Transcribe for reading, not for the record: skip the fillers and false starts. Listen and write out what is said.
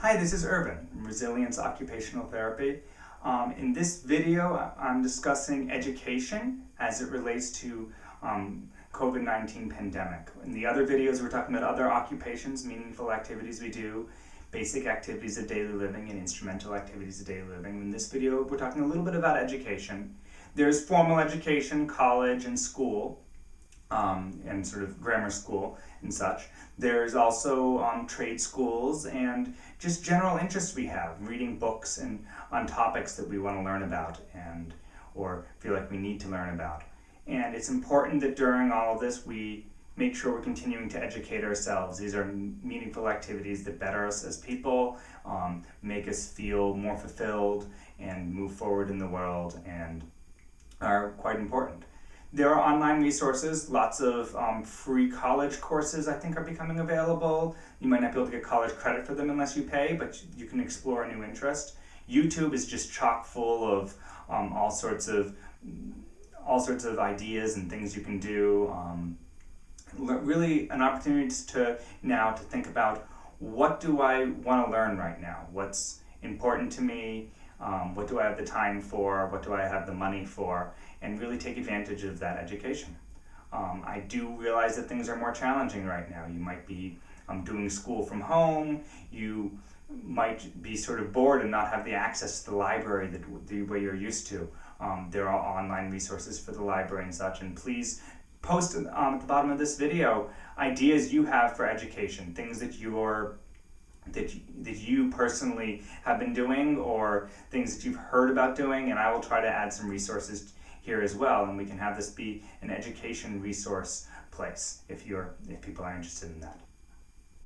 Hi, this is Irvin from Resilience Occupational Therapy. In this video, I'm discussing education as it relates to COVID-19 pandemic. In the other videos, we're talking about other occupations, meaningful activities we do, basic activities of daily living, and instrumental activities of daily living. In this video, we're talking a little bit about education. There's formal education, college and school, and sort of grammar school and such. There's also trade schools and just general interests we have, reading books and on topics that we want to learn about and or feel like we need to learn about. And it's important that during all of this we make sure we're continuing to educate ourselves. These are meaningful activities that better us as people, make us feel more fulfilled and move forward in the world, and are quite important. There are online resources, lots of free college courses I think are becoming available. You might not be able to get college credit for them unless you pay, but you can explore a new interest. YouTube is just chock full of all sorts of ideas and things you can do. Really an opportunity to think about, what do I want to learn right now? What's important to me? What do I have the time for? What do I have the money for? And really take advantage of that education. I do realize that things are more challenging right now. You might be doing school from home. You might be sort of bored and not have the access to the library the way you're used to. There are online resources for the library and such. And please post at the bottom of this video ideas you have for education, things that you personally have been doing or things that you've heard about doing, and I will try to add some resources here as well, and we can have this be an education resource place if people are interested in that.